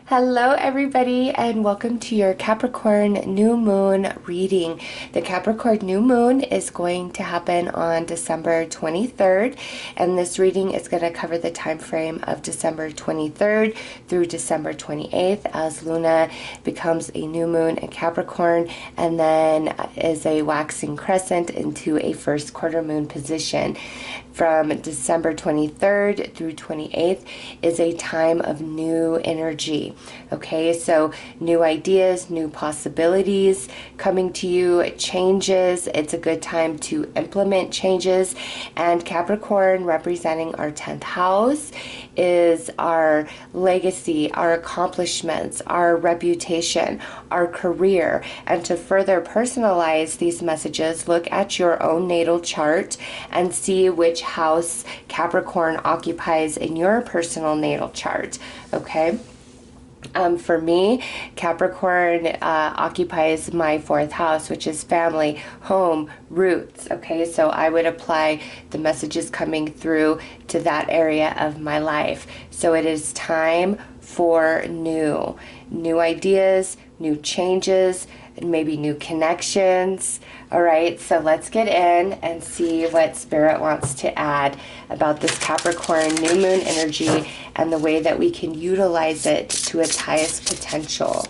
Hello everybody and welcome to your Capricorn new moon reading. The Capricorn new moon is going to happen on December 23rd, and this reading is going to cover the time frame of December 23rd through December 28th as Luna becomes a new moon in Capricorn and then is a waxing crescent into a first quarter moon position. From December 23rd through 28th is a time of new energy. Okay, so new ideas, new possibilities coming to you, changes. It's a good time to implement changes. And Capricorn, representing our 10th house, is our legacy, our accomplishments, our reputation, our career. And to further personalize these messages, look at your own natal chart and see which house Capricorn occupies in your personal natal chart. Okay. For me, Capricorn occupies my 4th house, which is family, home, roots. Okay, so I would apply the messages coming through to that area of my life. So it is time for new ideas, new changes, and maybe new connections. All right, so let's get in and see what Spirit wants to add about this Capricorn new moon energy and the way that we can utilize it to its highest potential.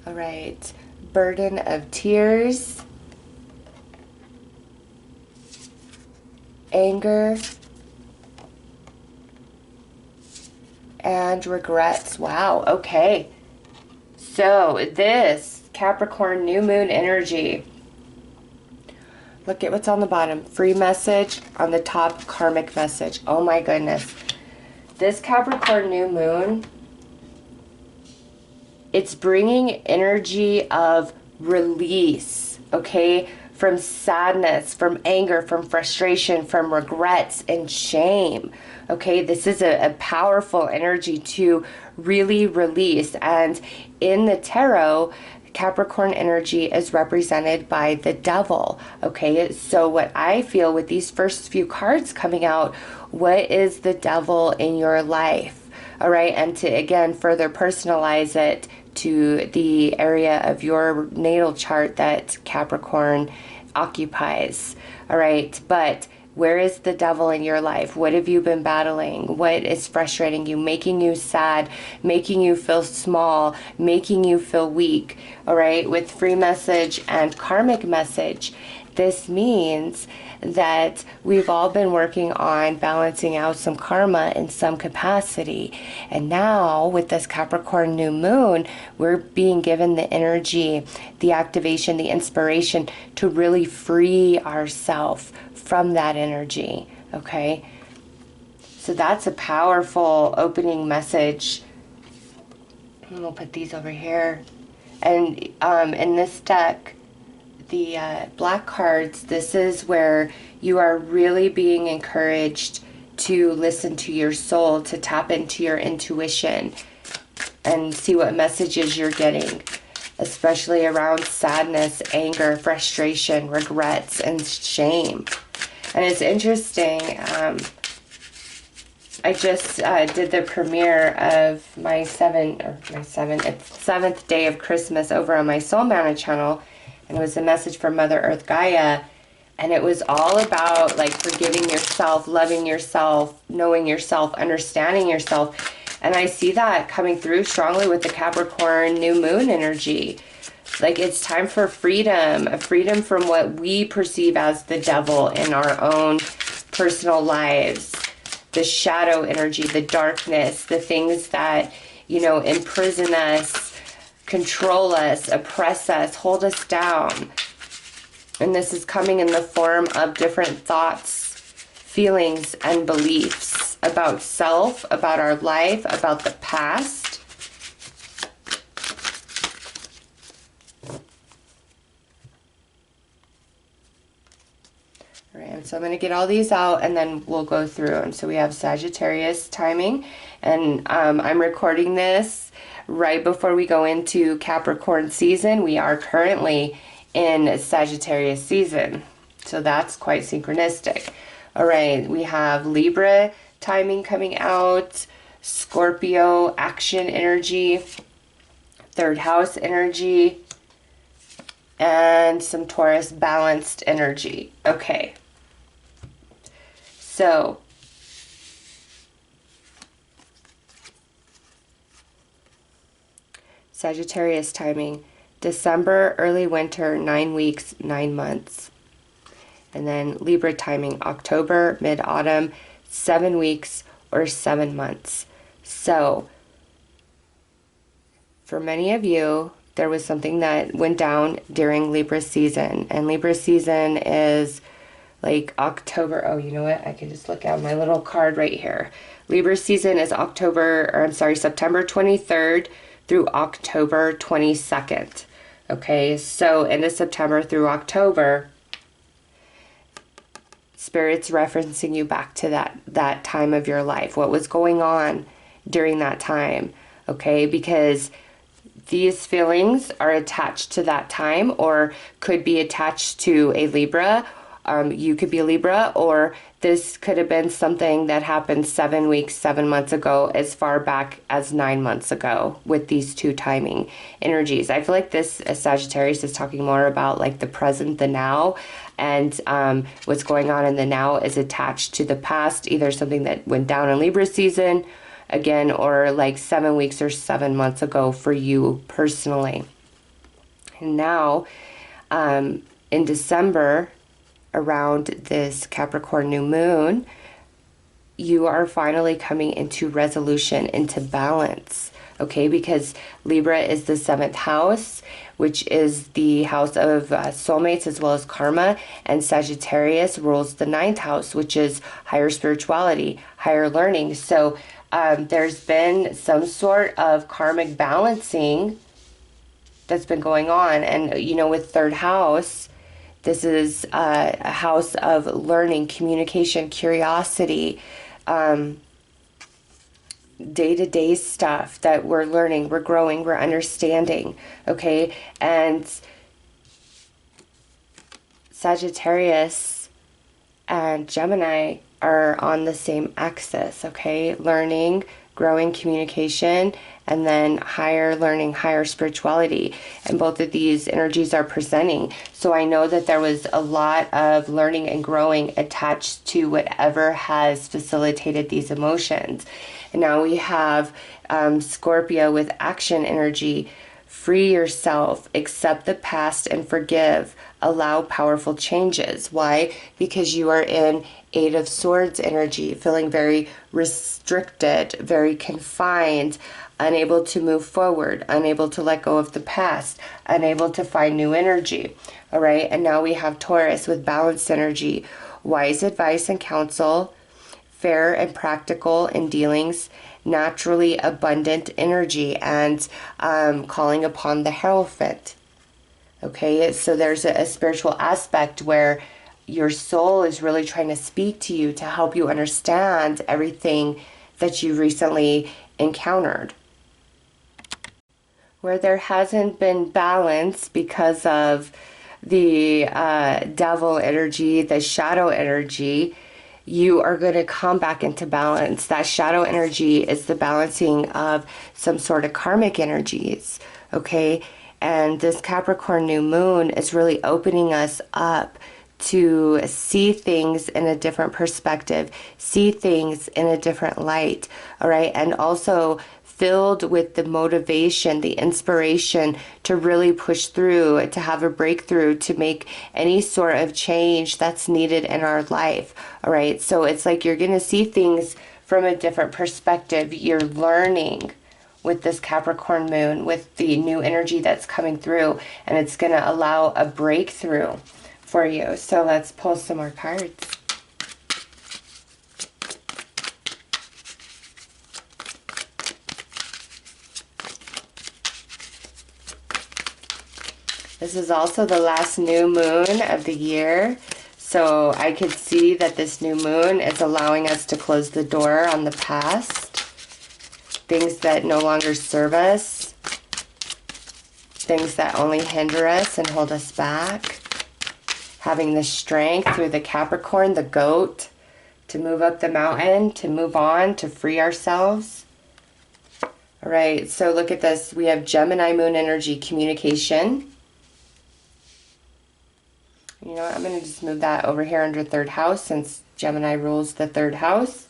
All right, burden of tears, anger, and regrets. Wow, okay. So this Capricorn new moon energy, look at what's on the bottom. Free message, on the top, karmic message. Oh my goodness. This Capricorn new moon, it's bringing energy of release, okay? From sadness, from anger, from frustration, from regrets and shame. Okay, this is a powerful energy to really release. And in the tarot, Capricorn energy is represented by the devil. Okay, so what I feel with these first few cards coming out, what is the devil in your life? All right, and to again further personalize it to the area of your natal chart that Capricorn occupies. All right, but where is the devil in your life? What have you been battling? What is frustrating you, making you sad, making you feel small, making you feel weak? All right, with free message and karmic message, this means that we've all been working on balancing out some karma in some capacity. And now with this Capricorn new moon, we're being given the energy, the activation, the inspiration to really free ourselves from that energy. Okay, so that's a powerful opening message. And we'll put these over here. And in this deck, the black cards, this is where you are really being encouraged to listen to your soul, to tap into your intuition and see what messages you're getting, especially around sadness, anger, frustration, regrets, and shame. And it's interesting, I just did the premiere of my 7th day of Christmas over on my Soul Manna channel. And it was a message from Mother Earth Gaia. And it was all about like forgiving yourself, loving yourself, knowing yourself, understanding yourself. And I see that coming through strongly with the Capricorn new moon energy. Like it's time for freedom, a freedom from what we perceive as the devil in our own personal lives. The shadow energy, the darkness, the things that, you know, imprison us, control us, oppress us, hold us down. And this is coming in the form of different thoughts, feelings, and beliefs about self, about our life, about the past. All right, so I'm going to get all these out and then we'll go through them. So we have Sagittarius timing, and I'm recording this right before we go into Capricorn season. We are currently in Sagittarius season. So that's quite synchronistic. All right, we have Libra timing coming out, Scorpio action energy, third house energy, and some Taurus balanced energy. Okay. So Sagittarius timing, December, early winter, 9 weeks, 9 months. And then Libra timing, October, mid-autumn, 7 weeks or 7 months. So for many of you, there was something that went down during Libra season. And Libra season is like October. Oh, you know what? I can just look at my little card right here. Libra season is September 23rd through October 22nd. Okay, so end of September through October, Spirit's referencing you back to that time of your life. What was going on during that time? Okay, because these feelings are attached to that time, or could be attached to a Libra. You could be a Libra, or this could have been something that happened 7 weeks, 7 months ago, as far back as 9 months ago with these two timing energies. I feel like this Sagittarius is talking more about like the present, the now, and what's going on in the now is attached to the past, either something that went down in Libra season, again, or like 7 weeks or 7 months ago for you personally. And now, in December, around this Capricorn new moon, you are finally coming into resolution, into balance, okay? Because Libra is the 7th house, which is the house of soulmates as well as karma, and Sagittarius rules the 9th house, which is higher spirituality, higher learning. So there's been some sort of karmic balancing that's been going on. And, you know, with third house, this is a house of learning, communication, curiosity, day-to-day stuff that we're learning, we're growing, we're understanding, okay? And Sagittarius and Gemini are on the same axis, okay? Learning, growing, communication, and then higher learning, higher spirituality. And both of these energies are presenting. So I know that there was a lot of learning and growing attached to whatever has facilitated these emotions. And now we have Scorpio with action energy. Free yourself, accept the past and forgive. Allow powerful changes. Why? Because you are in Eight of Swords energy, feeling very restricted, very confined, unable to move forward, unable to let go of the past, unable to find new energy. All right, and now we have Taurus with balanced energy, wise advice and counsel, fair and practical in dealings, naturally abundant energy, and calling upon the Hierophant. Okay, so there's a spiritual aspect where your soul is really trying to speak to you to help you understand everything that you recently encountered. Where there hasn't been balance because of the devil energy, the shadow energy, you are going to come back into balance. That shadow energy is the balancing of some sort of karmic energies, okay? And this Capricorn new moon is really opening us up to see things in a different perspective, see things in a different light, all right? And also filled with the motivation, the inspiration to really push through, to have a breakthrough, to make any sort of change that's needed in our life, all right? So it's like you're going to see things from a different perspective. You're learning with this Capricorn moon, with the new energy that's coming through, and it's going to allow a breakthrough for you. So let's pull some more cards. This is also the last new moon of the year. So I could see that this new moon is allowing us to close the door on the past, things that no longer serve us. things that only hinder us and hold us back. Having the strength through the Capricorn, the goat, to move up the mountain, to move on, to free ourselves. All right, so look at this. We have Gemini moon energy, communication. You know what? I'm going to just move that over here under third house since Gemini rules the third house.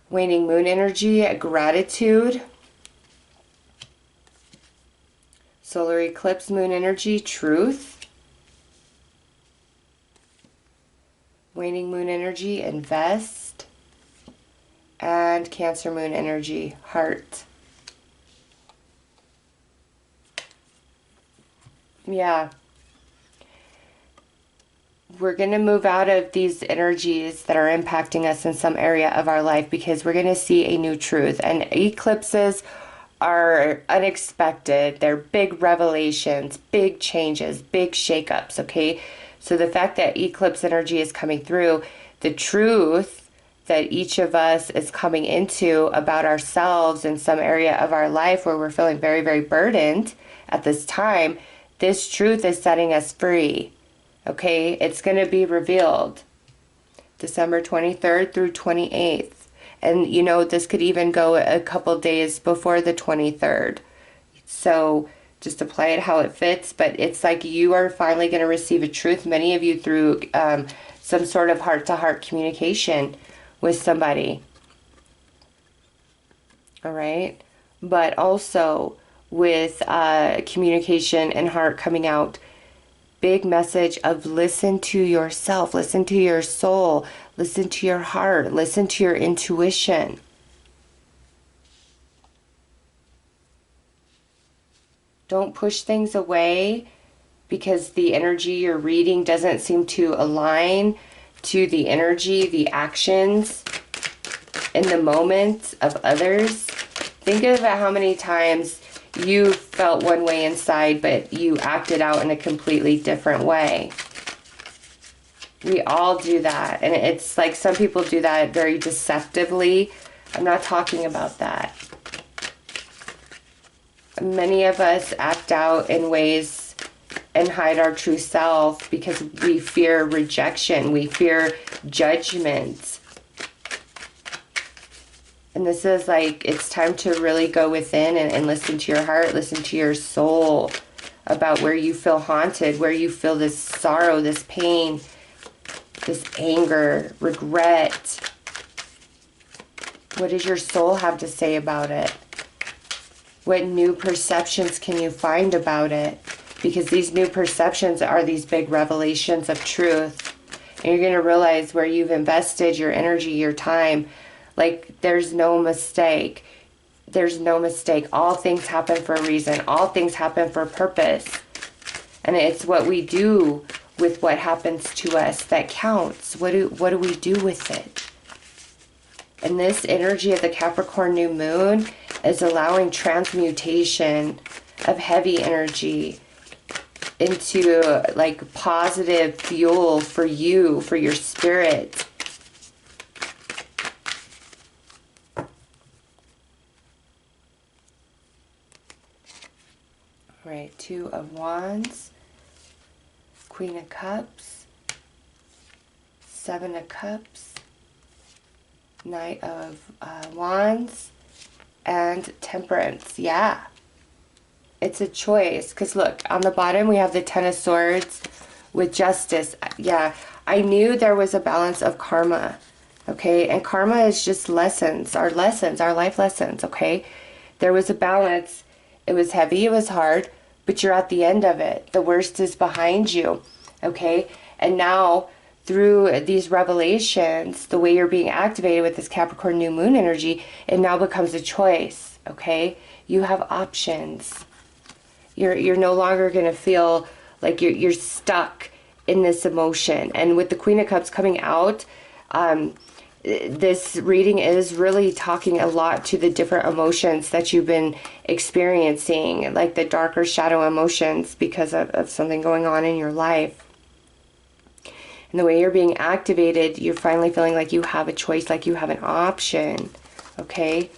Waning moon energy, gratitude. Solar eclipse moon energy, truth. Waning moon energy, invest. And Cancer moon energy, heart. Yeah. We're going to move out of these energies that are impacting us in some area of our life because we're going to see a new truth. And eclipses are unexpected. They're big revelations, big changes, big shakeups, okay? So the fact that eclipse energy is coming through, the truth that each of us is coming into about ourselves in some area of our life where we're feeling very, very burdened at this time, this truth is setting us free. Okay, it's going to be revealed December 23rd through 28th. And, you know, this could even go a couple days before the 23rd. So just apply it how it fits. But it's like you are finally going to receive a truth, many of you through some sort of heart-to-heart communication with somebody. All right? But also with communication and heart coming out, big message of listen to yourself, listen to your soul, listen to your heart, listen to your intuition. Don't push things away because the energy you're reading doesn't seem to align to the energy, the actions, in the moment of others. Think about how many times you felt one way inside, but you acted out in a completely different way. We all do that. And it's like some people do that very deceptively. I'm not talking about that. Many of us act out in ways and hide our true self because we fear rejection. We fear judgment. And this is like, it's time to really go within and listen to your heart, listen to your soul about where you feel haunted, where you feel this sorrow, this pain, this anger, regret. What does your soul have to say about it? What new perceptions can you find about it? Because these new perceptions are these big revelations of truth. And you're going to realize where you've invested your energy, your time. Like, there's no mistake. There's no mistake. All things happen for a reason. All things happen for a purpose. And it's what we do with what happens to us that counts. What do we do with it? And this energy of the Capricorn new moon is allowing transmutation of heavy energy into like positive fuel for you, for your spirit. Right, Two of Wands, Queen of Cups, Seven of Cups, Knight of Wands, and Temperance. Yeah, it's a choice. Because look, on the bottom we have the Ten of Swords with Justice. Yeah, I knew there was a balance of karma. Okay, and karma is just lessons, our life lessons. Okay, there was a balance. It was heavy, it was hard, but you're at the end of it. The worst is behind you, okay? And now, through these revelations, the way you're being activated with this Capricorn new moon energy, it now becomes a choice, okay? You have options. You're no longer going to feel like you're stuck in this emotion. And with the Queen of Cups coming out, this reading is really talking a lot to the different emotions that you've been experiencing, like the darker shadow emotions because of something going on in your life. And the way you're being activated, you're finally feeling like you have a choice, like you have an option, okay?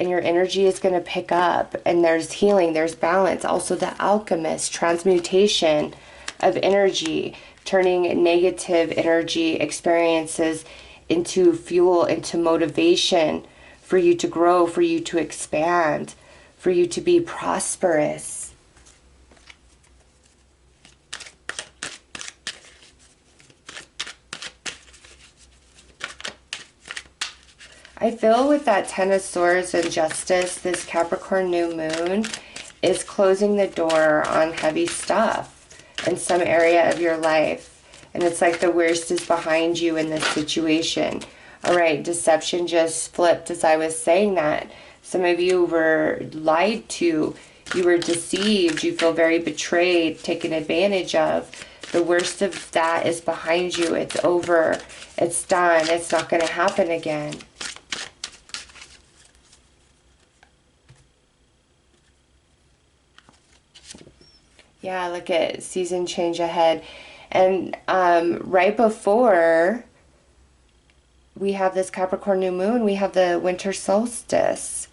and your energy is going to pick up, and there's healing, there's balance. Also the alchemist, transmutation of energy, turning negative energy experiences into fuel, into motivation for you to grow, for you to expand, for you to be prosperous. I feel with that Ten of Swords and Justice, this Capricorn new moon is closing the door on heavy stuff in some area of your life. And it's like the worst is behind you in this situation. All right, deception just flipped as I was saying that. Some of you were lied to. You were deceived. You feel very betrayed, taken advantage of. The worst of that is behind you. It's over. It's done. It's not going to happen again. Yeah, look at season change ahead. And right before we have this Capricorn new moon, we have the winter solstice,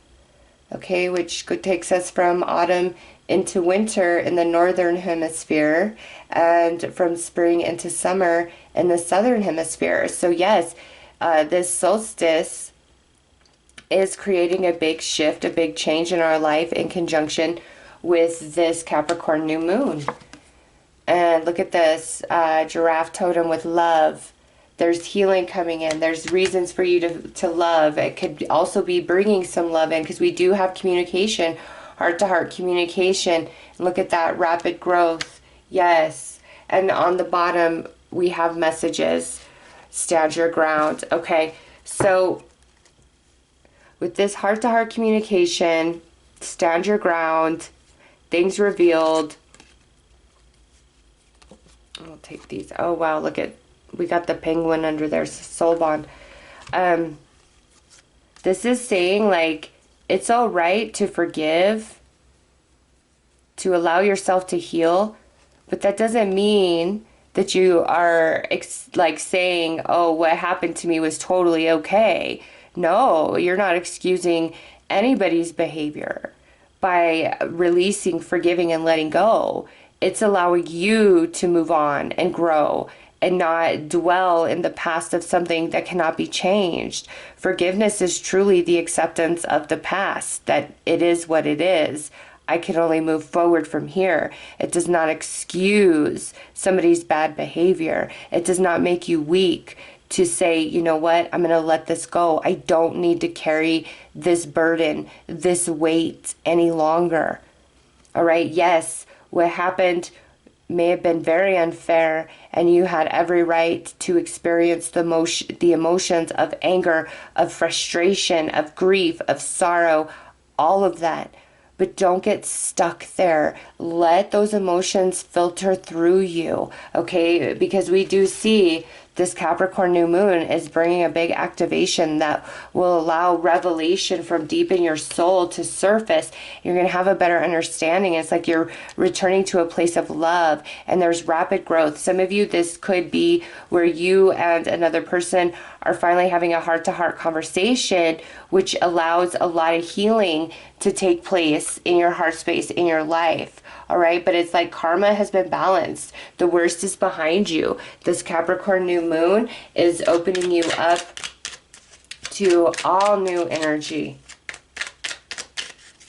okay, which takes us from autumn into winter in the northern hemisphere and from spring into summer in the southern hemisphere. So yes, this solstice is creating a big shift, a big change in our life in conjunction with this Capricorn new moon. And look at this giraffe totem with love. There's healing coming in. There's reasons for you to love. It could also be bringing some love in because we do have communication, heart-to-heart communication. Look at that rapid growth. Yes. And on the bottom, we have messages. Stand your ground. Okay. So with this heart-to-heart communication, stand your ground, things revealed. I'll take these. Oh, wow. Look at, we got the penguin under there, soul bond. This is saying, like, it's all right to forgive, to allow yourself to heal, but that doesn't mean that you are, like, saying, oh, what happened to me was totally okay. No, you're not excusing anybody's behavior by releasing, forgiving, and letting go. It's allowing you to move on and grow and not dwell in the past of something that cannot be changed. Forgiveness is truly the acceptance of the past, that it is what it is. I can only move forward from here. It does not excuse somebody's bad behavior. It does not make you weak to say, you know what, I'm going to let this go. I don't need to carry this burden, this weight any longer. All right, yes, what happened may have been very unfair, and you had every right to experience the emotions of anger, of frustration, of grief, of sorrow, all of that. But don't get stuck there. Let those emotions filter through you, okay? Because we do see this Capricorn new moon is bringing a big activation that will allow revelation from deep in your soul to surface. You're going to have a better understanding. It's like you're returning to a place of love, and there's rapid growth. Some of you, this could be where you and another person are finally having a heart-to-heart conversation, which allows a lot of healing to take place in your heart space, in your life. All right, but it's like karma has been balanced. The worst is behind you. This Capricorn new moon is opening you up to all new energy.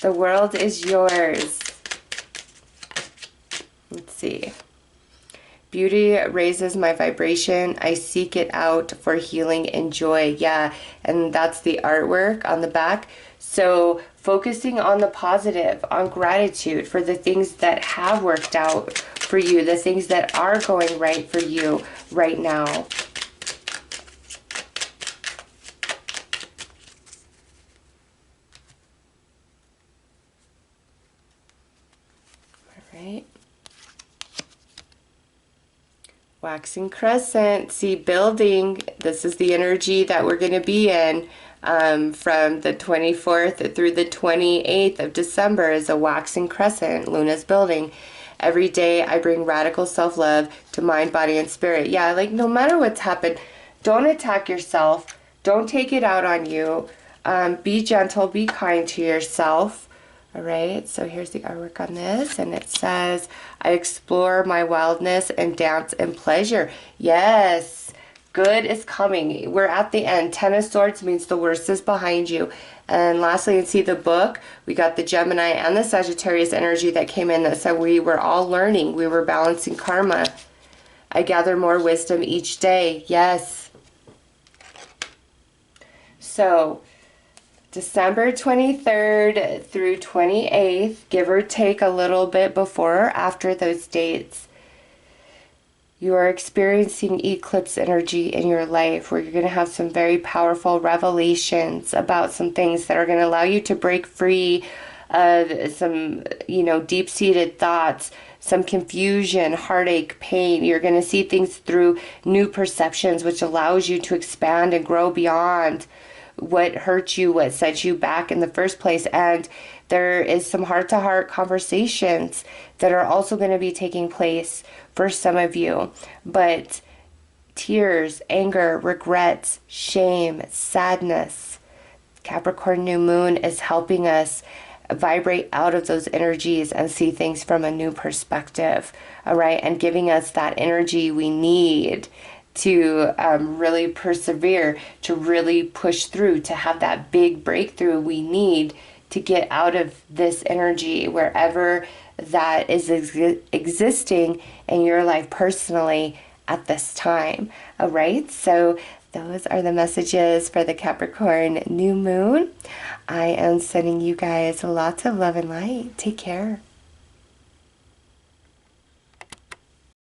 The world is yours. Let's see. Beauty raises my vibration. I seek it out for healing and joy. Yeah, and that's the artwork on the back. So focusing on the positive, on gratitude for the things that have worked out for you, the things that are going right for you right now. All right. Waxing crescent, see, building. This is the energy that we're going to be in from the 24th through the 28th of December is a waxing crescent. Luna's building. Every day I bring radical self-love to mind, body, and spirit. Yeah, like no matter what's happened, don't attack yourself. Don't take it out on you. Be gentle, be kind to yourself. All right, so here's the artwork on this, and it says, I explore my wildness and dance in pleasure. Yes, good is coming. We're at the end. Ten of Swords means the worst is behind you. And lastly, you see the book, we got the Gemini and the Sagittarius energy that came in that said we were all learning. We were balancing karma. I gather more wisdom each day. Yes. So, December 23rd through 28th, give or take a little bit before or after those dates, you are experiencing eclipse energy in your life where you're going to have some very powerful revelations about some things that are going to allow you to break free of some, deep-seated thoughts, some confusion, heartache, pain. You're going to see things through new perceptions, which allows you to expand and grow beyond what hurt you, what set you back in the first place. And there is some heart-to-heart conversations that are also going to be taking place for some of you. But tears, anger, regrets, shame, sadness, Capricorn new moon is helping us vibrate out of those energies and see things from a new perspective, all right? And giving us that energy we need to really persevere, to really push through, to have that big breakthrough we need to get out of this energy, wherever that is existing in your life personally at this time. All right, so those are the messages for the Capricorn new moon. I am sending you guys lots of love and light. Take care.